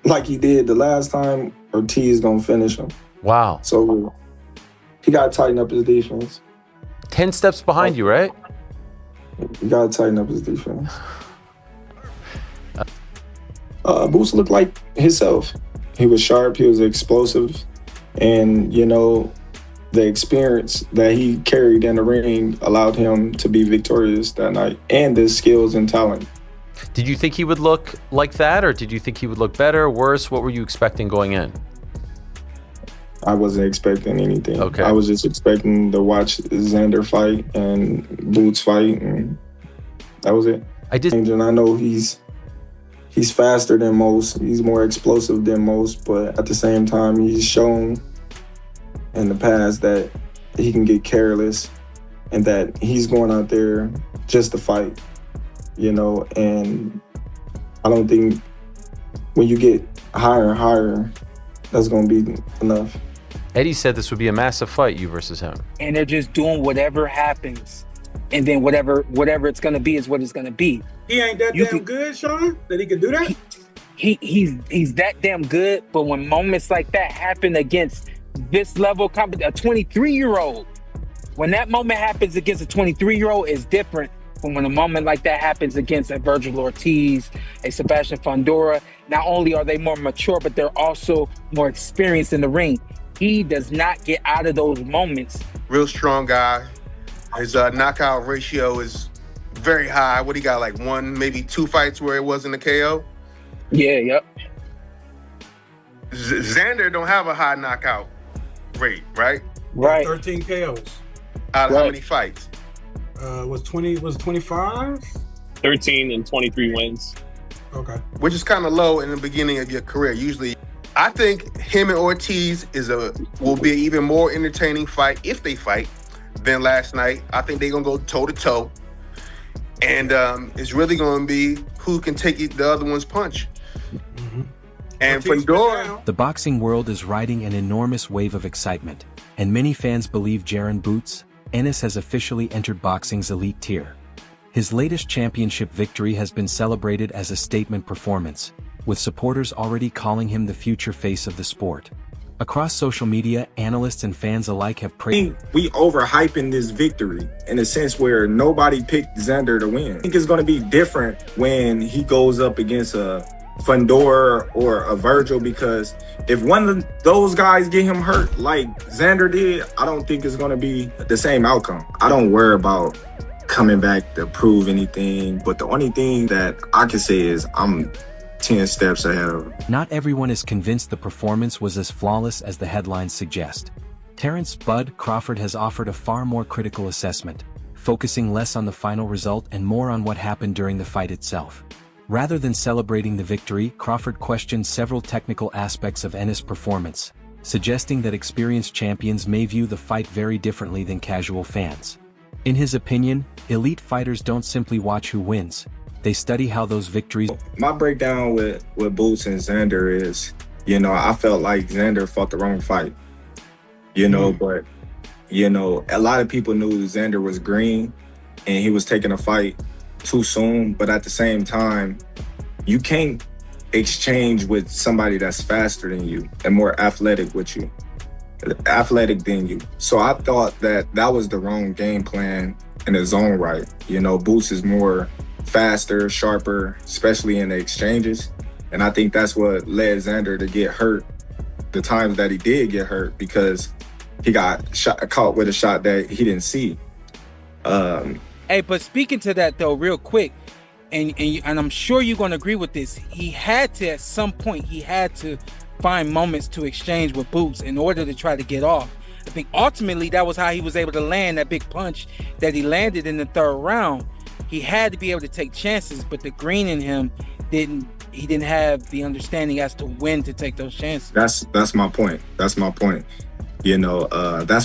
like he did the last time, Ortiz gonna finish him. Wow. So he gotta tighten up his defense. 10 steps behind you, right? He gotta tighten up his defense. Boots looked like himself. He was sharp, he was explosive, and the experience that he carried in the ring allowed him to be victorious that night, and his skills and talent. Did you think he would look like that, or did you think he would look better, worse? What were you expecting going in? I wasn't expecting anything. Okay. I was just expecting to watch Xander fight and Boots fight, and that was it. And I know he's faster than most. He's more explosive than most, but at the same time, he's shown in the past that he can get careless and that he's going out there just to fight, and I don't think when you get higher and higher, that's going to be enough. Eddie said this would be a massive fight, you versus him. And they're just doing whatever happens. And then whatever it's going to be is what it's going to be. He ain't that damn good, Sean, that he can do that? He's that damn good, but when moments like that happen against this level, a 23-year-old, when that moment happens against a 23-year-old, is different from when a moment like that happens against a Virgil Ortiz, a Sebastian Fundora. Not only are they more mature, but they're also more experienced in the ring. He does not get out of those moments. Real strong guy. His knockout ratio is very high. What he got, like one, maybe two fights where it wasn't a KO? Yeah, yep. Xander don't have a high knockout rate, right? Right. 13 KOs. Out of how many fights? Was 25? 13 and 23 wins. Okay. Which is kind of low in the beginning of your career. Usually, I think him and Ortiz will be an even more entertaining fight if they fight than last night. I think they're gonna go toe to toe, and it's really gonna be who can take the other one's punch. Mm-hmm. And Fundora. The boxing world is riding an enormous wave of excitement, and many fans believe Jaron Ennis has officially entered boxing's elite tier. His latest championship victory has been celebrated as a statement performance, with supporters already calling him the future face of the sport. Across social media, analysts and fans alike have praised. We overhyping this victory in a sense where nobody picked Xander to win. I think it's going to be different when he goes up against a Fundora or a Virgil, because if one of those guys get him hurt like Xander did, I don't think it's going to be the same outcome. I don't worry about coming back to prove anything, but the only thing that I can say is I'm 10 steps ahead of him. Not everyone is convinced the performance was as flawless as the headlines suggest. Terence "Bud" Crawford has offered a far more critical assessment, focusing less on the final result and more on what happened during the fight itself. Rather than celebrating the victory, Crawford questioned several technical aspects of Ennis' performance, suggesting that experienced champions may view the fight very differently than casual fans. In his opinion, elite fighters don't simply watch who wins, they study how those victories... My breakdown with Boots and Xander is, I felt like Xander fought the wrong fight. But, a lot of people knew Xander was green and he was taking a fight too soon. But at the same time, you can't exchange with somebody that's faster than you and more athletic than you. So I thought that was the wrong game plan in his own right. Boots is more faster, sharper, especially in the exchanges. And I think that's what led Xander to get hurt the times that he did get hurt, because he got caught with a shot that he didn't see. Hey, but speaking to that though, real quick, and I'm sure you're going to agree with this, he had to, at some point, find moments to exchange with Boots in order to try to get off. I think ultimately that was how he was able to land that big punch that he landed in the third round. He had to be able to take chances, but the green in him didn't have the understanding as to when to take those chances. That's my point. That's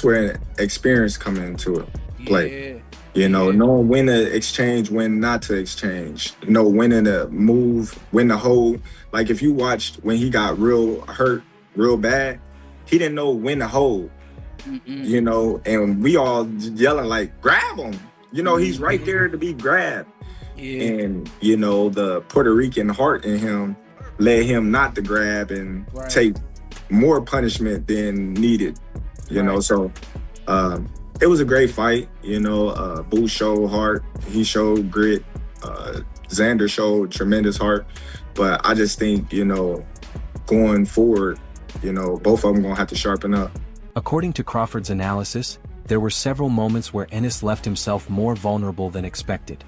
where experience come into play. Yeah. Knowing when to exchange, when not to exchange. When to move, when to hold. Like if you watched when he got real hurt, real bad, he didn't know when to hold. And we all yelling like, grab him. He's right there to be grabbed. Yeah. And, the Puerto Rican heart in him led him not to grab and take more punishment than needed. You know, so it was a great fight. You know, Boots showed heart. He showed grit. Xander showed tremendous heart. But I just think, you know, going forward, you know, both of them going to have to sharpen up. According to Crawford's analysis, there were several moments where Ennis left himself more vulnerable than expected.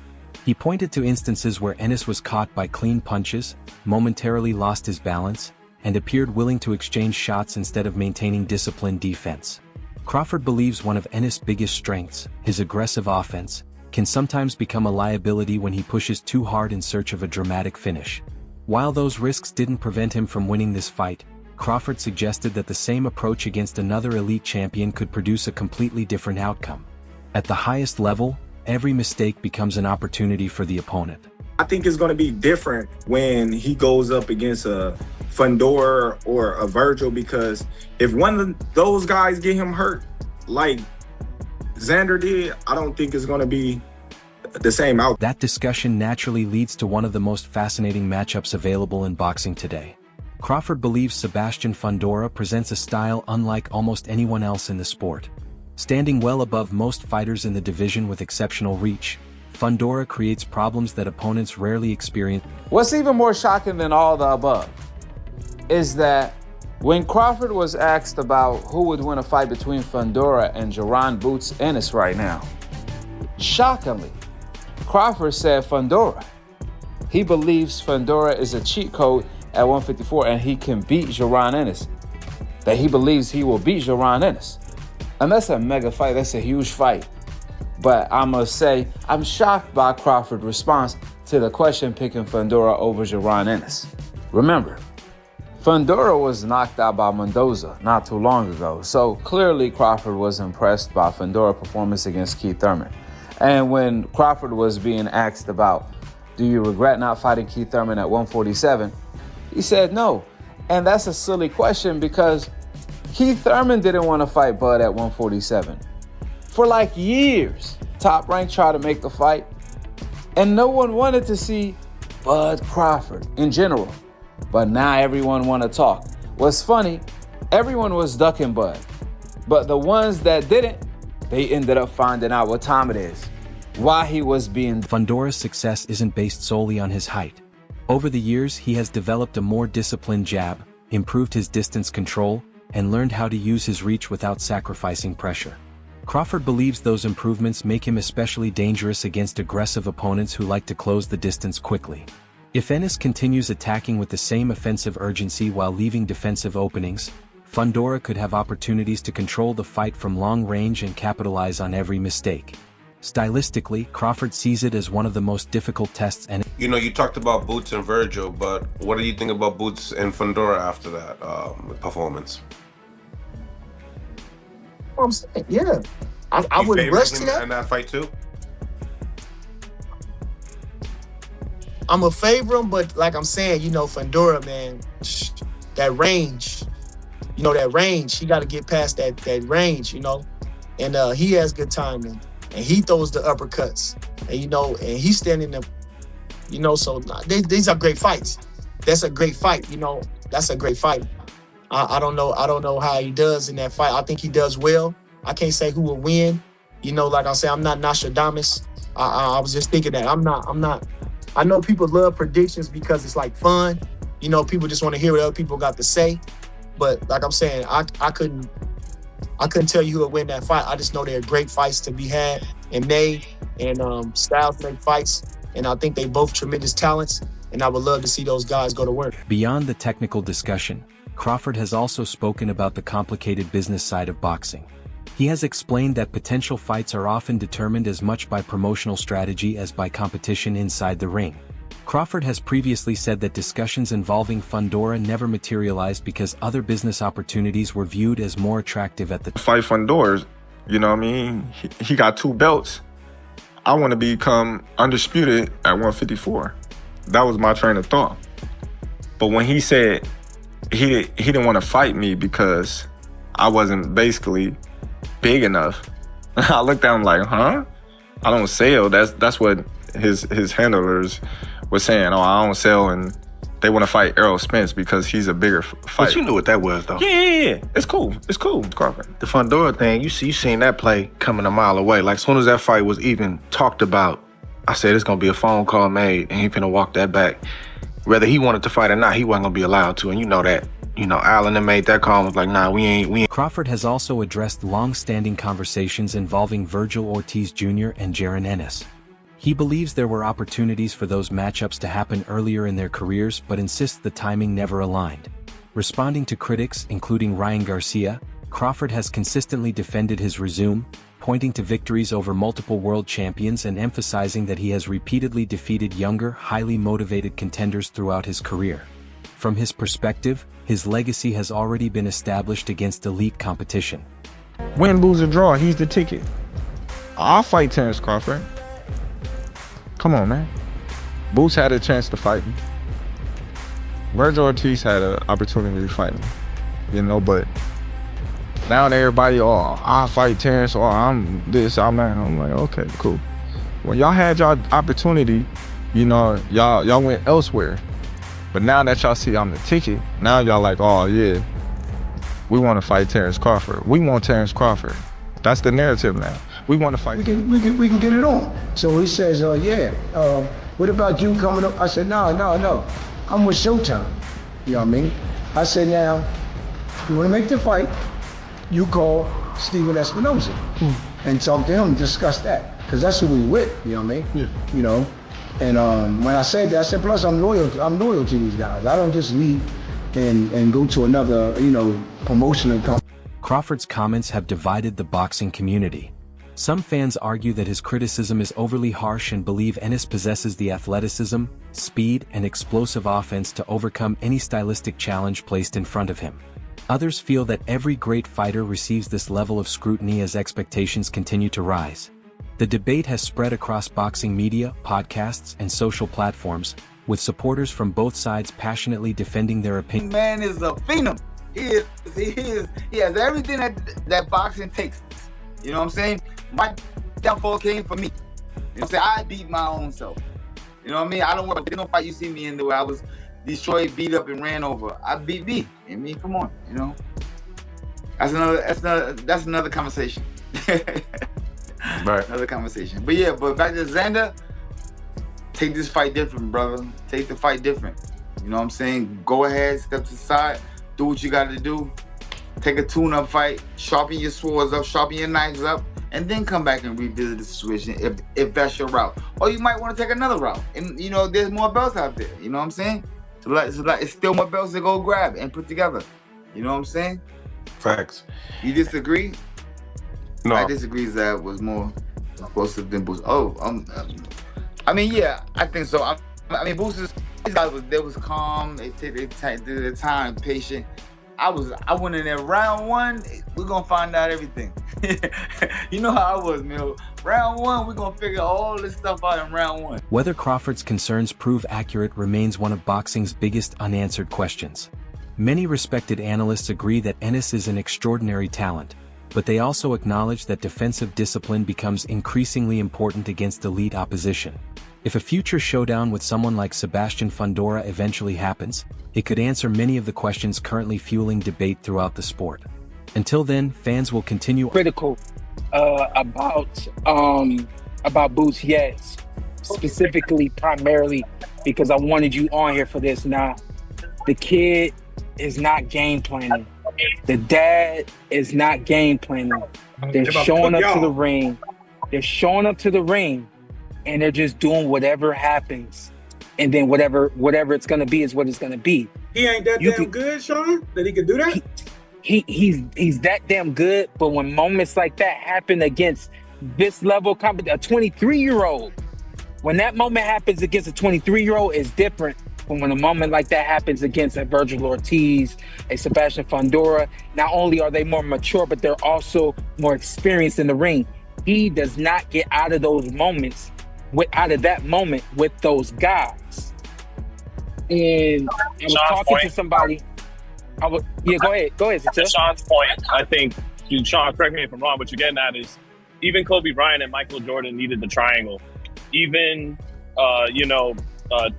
He pointed to instances where Ennis was caught by clean punches, momentarily lost his balance, and appeared willing to exchange shots instead of maintaining disciplined defense. Crawford believes one of Ennis' biggest strengths, his aggressive offense, can sometimes become a liability when he pushes too hard in search of a dramatic finish. While those risks didn't prevent him from winning this fight, Crawford suggested that the same approach against another elite champion could produce a completely different outcome. At the highest level, every mistake becomes an opportunity for the opponent. I think it's going to be different when he goes up against a Fundora or a Virgil, because if one of those guys get him hurt, like Xander did, I don't think it's going to be the same outcome. That discussion naturally leads to one of the most fascinating matchups available in boxing today. Crawford believes Sebastian Fundora presents a style unlike almost anyone else in the sport. Standing well above most fighters in the division with exceptional reach, Fundora creates problems that opponents rarely experience. What's even more shocking than all the above is that when Crawford was asked about who would win a fight between Fundora and Jaron "Boots" Ennis right now, shockingly, Crawford said Fundora. He believes Fundora is a cheat code at 154 and he can beat Jaron Ennis. That he believes he will beat Jaron Ennis. And that's a mega fight, that's a huge fight. But I must say, I'm shocked by Crawford's response to the question picking Fundora over Jaron Ennis. Remember, Fundora was knocked out by Mendoza not too long ago, so clearly Crawford was impressed by Fundora's performance against Keith Thurman. And when Crawford was being asked about, do you regret not fighting Keith Thurman at 147? He said no. And that's a silly question because Keith Thurman didn't want to fight Bud at 147. For like years, Top Rank tried to make the fight, and no one wanted to see Bud Crawford in general. But now everyone want to talk. What's funny, everyone was ducking Bud, but the ones that didn't, they ended up finding out what time it is, why he was being. Fundora's success isn't based solely on his height. Over the years, he has developed a more disciplined jab, improved his distance control, and learned how to use his reach without sacrificing pressure. Crawford believes those improvements make him especially dangerous against aggressive opponents who like to close the distance quickly. If Ennis continues attacking with the same offensive urgency while leaving defensive openings, Fundora could have opportunities to control the fight from long range and capitalize on every mistake. Stylistically, Crawford sees it as one of the most difficult tests. And you know, you talked about Boots and Virgil, but what do you think about Boots and Fundora after that performance? Well, I'm saying, yeah, I wouldn't rush to that. In that fight too. I'm a favorite him, but like I'm saying, you know, Fundora, man, that range, you know, that range, he got to get past that range, you know, and he has good timing, and he throws the uppercuts, and you know, and he's standing up, you know, so these are great fights. That's a great fight, you know, that's a great fight. I don't know how he does in that fight. I think he does well. I can't say who will win, you know, like I say, I'm not Nostradamus. I was just thinking that I'm not. I know people love predictions because it's like fun. You know, people just want to hear what other people got to say. But like I'm saying, I couldn't tell you who would win that fight. I just know they're great fights to be had and made, and styles make fights. And I think they both tremendous talents. And I would love to see those guys go to work. Beyond the technical discussion, Crawford has also spoken about the complicated business side of boxing. He has explained that potential fights are often determined as much by promotional strategy as by competition inside the ring. Crawford has previously said that discussions involving Fundora never materialized because other business opportunities were viewed as more attractive at the Fight Fundora, you know what I mean? He got 2 belts. I want to become undisputed at 154. That was my train of thought. But when he said he didn't want to fight me because I wasn't basically big enough, I looked at him like, huh? I don't sell. That's what his handlers were saying. Oh, I don't sell in they want to fight Errol Spence because he's a bigger fighter. But you knew what that was, though. Yeah. It's cool. It's cool, Crawford. The Fundora thing, you seen that play coming a mile away. Like, as soon as that fight was even talked about, I said it's going to be a phone call made, and he finna walk that back. Whether he wanted to fight or not, he wasn't going to be allowed to, and you know that. You know, Allen then made that call and was like, nah, we ain't. Crawford has also addressed long-standing conversations involving Virgil Ortiz Jr. and Jaron Ennis. He believes there were opportunities for those matchups to happen earlier in their careers, but insists the timing never aligned. Responding to critics, including Ryan Garcia, Crawford has consistently defended his resume, pointing to victories over multiple world champions and emphasizing that he has repeatedly defeated younger, highly motivated contenders throughout his career. From his perspective, his legacy has already been established against elite competition. Win, lose, or draw, he's the ticket. I'll fight Terence Crawford. Come on, man. Boots had a chance to fight him. Virgil Ortiz had an opportunity to fight him. You know, but now everybody, I'll fight Terence, or I'm this, I'm that. I'm like, okay, cool. When y'all had y'all opportunity, you know, y'all went elsewhere. But now that y'all see I'm the ticket, now y'all like, oh yeah, we want to fight Terence Crawford. We want Terence Crawford. That's the narrative now. We want to fight. We can get it on. So he says, what about you coming up? I said, no. I'm with Showtime. You know what I mean? I said, now, you want to make the fight, you call Steven Espinoza and talk to him and discuss that. Because that's who we with, you know what I mean? Yeah. You know? And when I said that, I said, plus I'm loyal to these guys. I don't just leave and go to another, promotional company. Crawford's comments have divided the boxing community. Some fans argue that his criticism is overly harsh and believe Ennis possesses the athleticism, speed, and explosive offense to overcome any stylistic challenge placed in front of him. Others feel that every great fighter receives this level of scrutiny as expectations continue to rise. The debate has spread across boxing media, podcasts, and social platforms, with supporters from both sides passionately defending their opinion. Man is a phenom. He has everything that boxing takes. You know what I'm saying? My downfall came from me. You know what I'm saying? I beat my own self. You know what I mean? I don't worry. There's no fight you see me in the way I was destroyed, beat up, and ran over. I beat me. I mean, come on, you know. That's another conversation. Right. Another conversation. But yeah, but back to Xander, take this fight different, brother. Take the fight different. You know what I'm saying? Go ahead, step to the side, do what you got to do. Take a tune-up fight, sharpen your swords up, sharpen your knives up, and then come back and revisit the situation if that's your route. Or you might want to take another route. And, there's more belts out there. You know what I'm saying? So it's still more belts to go grab and put together. You know what I'm saying? Facts. You disagree? No. I disagree. That was more explosive than Boots. I mean, yeah, I think so. I mean, Boots, these guys was calm. They took their time, patient. I went in there round one. We're gonna find out everything. You know how I was, Mill. Round one, we're gonna figure all this stuff out in round one. Whether Crawford's concerns prove accurate remains one of boxing's biggest unanswered questions. Many respected analysts agree that Ennis is an extraordinary talent, but they also acknowledge that defensive discipline becomes increasingly important against elite opposition. If a future showdown with someone like Sebastian Fundora eventually happens, it could answer many of the questions currently fueling debate throughout the sport. Until then, fans will continue critical about Boots, yes. Specifically, primarily, because I wanted you on here for this. Now, the kid is not game planning. The dad is not game planning. They're showing up to the ring. They're showing up to the ring, and they're just doing whatever happens. And then whatever it's gonna be is what it's gonna be. He ain't that damn good, Sean, that he could do that? He's that damn good, but when moments like that happen against this level a 23-year-old, when that moment happens against a 23-year-old, is different from when a moment like that happens against a Virgil Ortiz, a Sebastian Fundora. Not only are they more mature, but they're also more experienced in the ring. He does not get out of those moments, out of that moment with those guys. And I was talking to somebody. Go ahead. To Sean's point, I think, Sean, correct me if I'm wrong, what you're getting at is even Kobe Bryant and Michael Jordan needed the triangle. Even,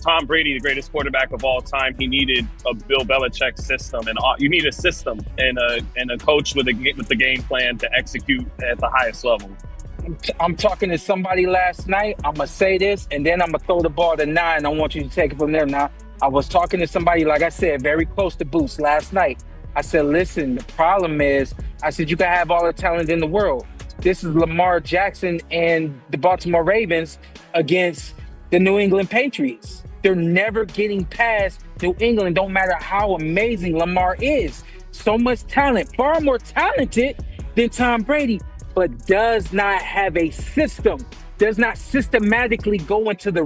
Tom Brady, the greatest quarterback of all time, he needed a Bill Belichick system, and you need a system and a coach with the game plan to execute at the highest level. I'm talking to somebody last night. I'm gonna say this, and then I'm gonna throw the ball to 9. I want you to take it from there. Now, I was talking to somebody, like I said, very close to Boots last night. I said, listen, the problem is, I said, you can have all the talent in the world. This is Lamar Jackson and the Baltimore Ravens against the New England Patriots. They're never getting past New England, don't matter how amazing Lamar is. So much talent, far more talented than Tom Brady, but does not have a system, does not systematically go into the